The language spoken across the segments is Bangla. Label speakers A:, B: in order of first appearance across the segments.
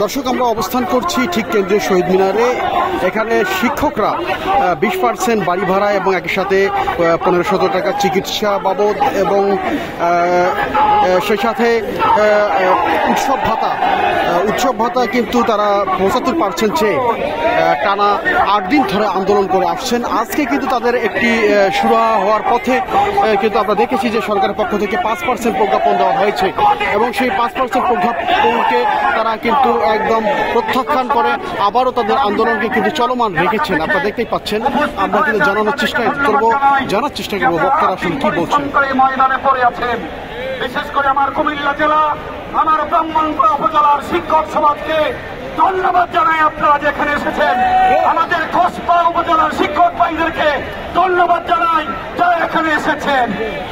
A: দর্শক, আমরা অবস্থান করছি ঠিক কেন্দ্রীয় শহীদ মিনারে। এখানে শিক্ষকরা 20% বাড়ি ভাড়া এবং একই সাথে 1500 টাকা চিকিৎসা বাবদ এবং সেই সাথে উৎসব ভাতা কিন্তু তারা 75% চেয়ে টানা 8 দিন ধরে আন্দোলন করে আসছেন। আজকে কিন্তু তাদের একটি সুরাহা হওয়ার পথে কিন্তু আমরা দেখেছি যে সরকারের পক্ষ থেকে 5% প্রজ্ঞাপন দেওয়া হয়েছে এবং সেই 5% প্রজ্ঞাপনকে তারা কিন্তু একদম প্রত্যাখ্যান করে আবারও তাদের আন্দোলনকে কিন্তু চলমান রেখেছেন। আপনারা দেখতেই পাচ্ছেন। আমরা কিন্তু জানার চেষ্টা করবো বক্তারা আসলে কি বলছেন।
B: বিশেষ করে আমার কুমিল্লা জেলা, আমার ব্রাহ্মণবাড়িয়া উপজেলার শিক্ষক সমাজকে ধন্যবাদ জানাই। আপনারা যেখানে এসেছেন, আমাদের কসবা উপজেলার শিক্ষক ভাইদেরকে ধন্যবাদ জানাই যারা এখানে এসেছেন।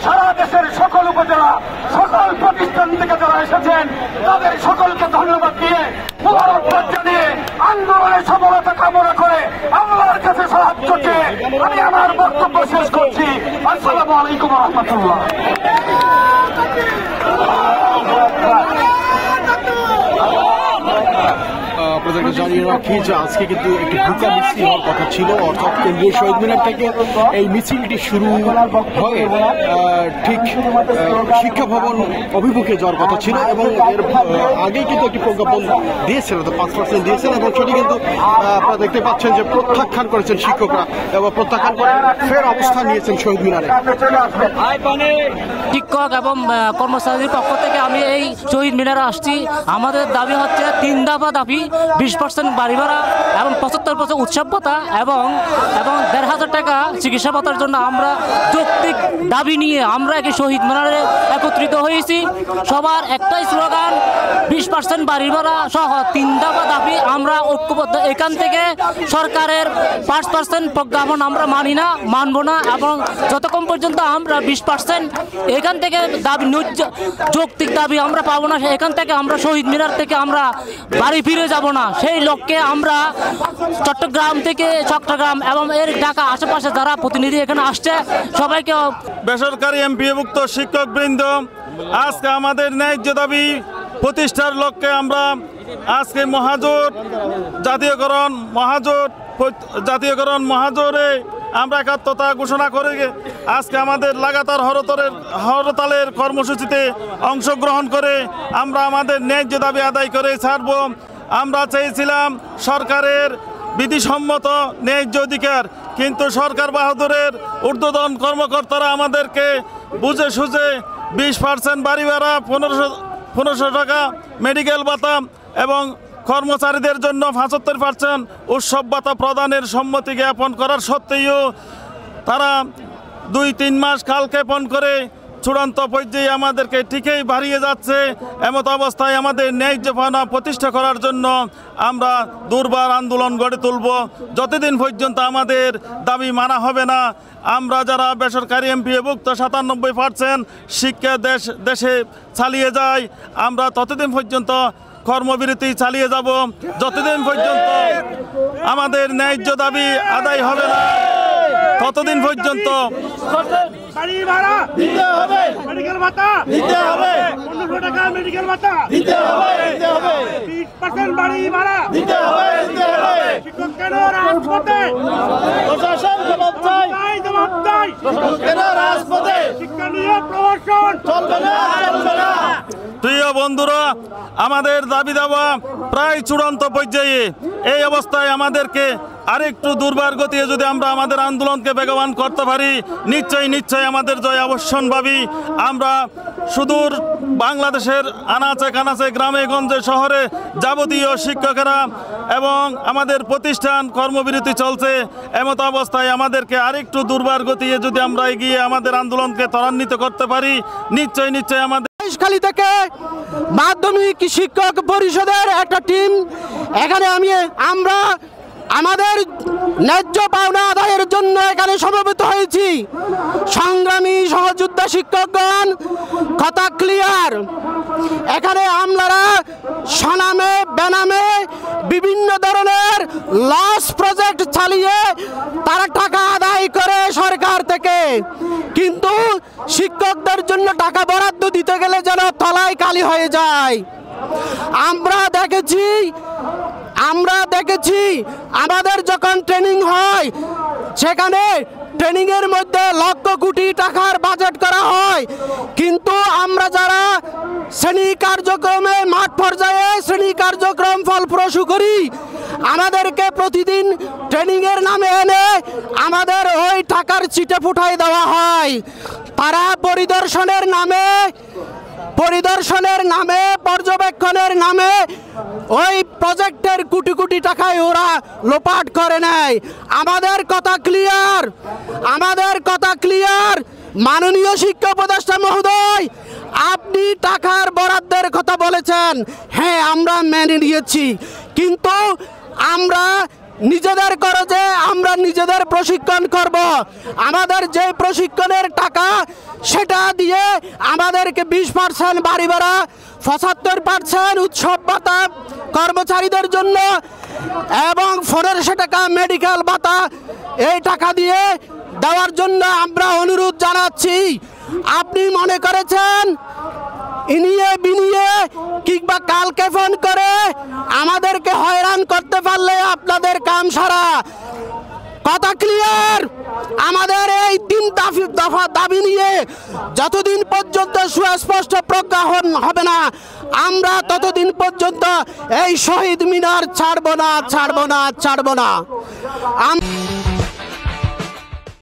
B: সারা দেশের সকল উপজেলা, সকল প্রতিষ্ঠান থেকে যারা এসেছেন তাদের সকলকে ধন্যবাদ দিয়ে মুবারকবাদ জানিয়ে আন্দোলনের সফলতা কামনা করে আল্লাহর কাছে সাহায্য চেয়ে আমি আমার বক্তব্য শেষ করছি। আসসালামু আলাইকুম ওয়া রাহমাতুল্লাহ।
A: আপনাদেরকে জানিয়ে রাখি যে আজকে কিন্তু একটি ভূকা মিছিল হওয়ার কথা ছিল, অর্থাৎ কেন্দ্রীয় শহীদ মিনার থেকে এই মিছিলটি শুরু হয়ে ঠিক শিক্ষা ভবন অভিমুখে যাওয়ার কথা ছিল এবং এর আগেই কিন্তু একটি প্রজ্ঞাপন দিয়েছেন, 5% দিয়েছেন এবং সেটি কিন্তু আপনারা দেখতে পাচ্ছেন যে প্রত্যাখ্যান করেছেন শিক্ষকরা এবং প্রত্যাখ্যান করে ফের অবস্থান নিয়েছেন শহীদ মিনারে।
C: শিক্ষক এবং কর্মচারীর পক্ষ থেকে আমি এই শহীদ মিনারে আসছি। আমাদের দাবি হচ্ছে 3 দফা দাবি: 20% বাড়ি ভাড়া এবং 75% উৎসব ভাতা এবং 1500 টাকা চিকিৎসা ভাতার জন্য আমরা যৌক্তিক দাবি নিয়ে আমরা এই শহীদ মিনারে একত্রিত হয়েছি। সবার একটাই স্লোগান, 20% বাড়ি ভাড়া সহ 3 দফা দাবি আমরা ঐক্যবদ্ধ। এখান থেকে সরকারের 5% প্রজ্ঞাপন আমরা মানব না এবং যতক্ষণ পর্যন্ত আমরা 20% এখান থেকে দাবি যৌক্তিক দাবি আমরা পাবো না, এখান থেকে আমরা শহীদ মিনার থেকে আমরা বাড়ি ফিরে যাব না। সেই লক্ষ্যে আমরা চট্টগ্রাম এবং এর ঢাকা আশেপাশে যারা প্রতিনিধি এখানে আসছে সবাইকে,
D: বেসরকারি এমপিভুক্ত শিক্ষকবৃন্দ, আজকে আমাদের ন্যায্য দাবি প্রতিষ্ঠার লক্ষ্যে আমরা আজকে জাতীয়করণ মহাজোরে আমরা একাত্মতা ঘোষণা করে আজকে আমাদের লাগাতার হরতালের কর্মসূচিতে অংশগ্রহণ করে আমরা আমাদের ন্যায্য দাবি আদায় করে ছাড়ব। আমরা চেয়েছিলাম সরকারের বিধিসম্মত ন্যায্য অধিকার, কিন্তু সরকার বাহাদুরের ঊর্ধ্বতন কর্মকর্তারা আমাদেরকে বুঝে সুঝে 20% বাড়ি ভাড়া, 1500 টাকা মেডিকেল ভাতা এবং কর্মচারীদের জন্য 75% উৎসব ভাতা প্রদানের সম্মতি জ্ঞাপন করার সত্ত্বেও তারা 2-3 মাস কালক্ষেপণ করে চূড়ান্ত পর্যায়ে আমাদেরকে ঠিকই বাড়িয়ে যাচ্ছে। এমত অবস্থায় আমাদের ন্যায্য পাওনা প্রতিষ্ঠা করার জন্য আমরা দুর্বার আন্দোলন গড়ে তুলব। যতদিন পর্যন্ত আমাদের দাবি মানা হবে না, আমরা যারা বেসরকারি এমপিভুক্ত 97% শিক্ষা দেশে চালিয়ে যায়, আমরা ততদিন পর্যন্ত কর্মবিরতি চালিয়ে যাব যতদিন পর্যন্ত আমাদের ন্যায্য দাবি আদায় হবে না, ততদিন পর্যন্ত
B: বাড়ি ভাড়া দিতে হবে, মেডিকেল ভাতা দিতে হবে, 1500 টাকা মেডিকেল ভাতা দিতে হবে, 20% বাড়ি ভাড়া দিতে হবে। শিক্ষক কেন রাজপথে? প্রশাসন জবাব চাই, শিক্ষক কেন রাজপথে? শিক্ষা নিয়ে প্রশাসন চলবে না।
D: প্রিয় বন্ধুরা, আমাদের দাবি দাওয়া প্রায় চূড়ান্ত পর্যায়ে। এই অবস্থায় আমাদেরকে আরেকটু দুর্বার গতিতে যদি আমরা আমাদের আন্দোলনকে বেগবান করতে পারি, নিশ্চয়ই আমাদের জয় অবশ্যম্ভাবী। আমরা সুদূর বাংলাদেশের আনাচে কানাচে, গ্রামে গঞ্জে, শহরে যাবতীয় শিক্ষকেরা এবং আমাদের প্রতিষ্ঠান কর্মবিরতি চলছে। এমত অবস্থায় আমাদেরকে আরেকটু দুর্বার গতিতে যদি আমরা এগিয়ে আমাদের আন্দোলনকে ত্বরান্বিত করতে পারি, নিশ্চয়ই আমাদের
E: খালি থেকে মাধ্যমিক শিক্ষক পরিষদের একটা টিম এখানে আমরা আমাদের ন্যায্য পাওনা আদায়ের জন্য এখানে সমবেত হয়েছি। সংগ্রামী সহযোদ্ধা শিক্ষকগণ, কথা ক্লিয়ার, এখানে আমলারা সনামে বেনামে বিভিন্ন ধরনের লস প্রজেক্ট চালিয়ে তারা টাকা আদায় করে সরকার থেকে, কিন্তু শিক্ষকদের জন্য টাকা বরাদ্দ দিতে গেলে যেন তলায় কালি হয়ে যায়। আমরা দেখেছি আমাদের যখন ট্রেনিং হয় সেখানে ট্রেনিংয়ের মধ্যে লক্ষ কোটি টাকার বাজেট করা হয়, কিন্তু আমরা যারা শ্রেণী কার্যক্রমে মাঠ পর্যায়ে শ্রেণী কার্যক্রম ফলপ্রসূ করি, আমাদেরকে প্রতিদিন ট্রেনিংয়ের নামে এনে আমাদের ওই টাকার চিটে ফুটাই দেওয়া হয়। তারা পরিদর্শনের নামে পর্যবেক্ষণের নামে ওই প্রজেক্টের কোটি কোটি টাকায় ওরা লোপাট করে নেয়। আমাদের কথা ক্লিয়ার, মাননীয় শিক্ষা উপদেষ্টা মহোদয়, আপনি টাকার বরাদ্দের কথা বলেছেন, হ্যাঁ আমরা মেনে নিয়েছি, কিন্তু আমরা নিজেদের খরচে আমরা নিজেদের প্রশিক্ষণ করব। আমাদের যে প্রশিক্ষণের টাকা সেটা দিয়ে আমাদেরকে 20% বাড়ি ভাড়া, 75% উৎসব ভাতা কর্মচারীদের জন্য এবং 1500 টাকা মেডিকেল ভাতা এই টাকা দিয়ে দেওয়ার জন্য আমরা অনুরোধ জানাচ্ছি। আপনি মনে করেছেন ইনিয়ে বিনিয়ে কিংবা কালকে ফোন করে আমাদেরকে হয়রান করতে পারলে আপনাদের কাম সারা? কথা ক্লিয়ার। আমাদের এই 3 দফা দাবি নিয়ে যতদিন পর্যন্ত সুস্পষ্ট প্রজ্ঞাপন হবে না, আমরা ততদিন পর্যন্ত এই শহীদ মিনার ছাড়বো না।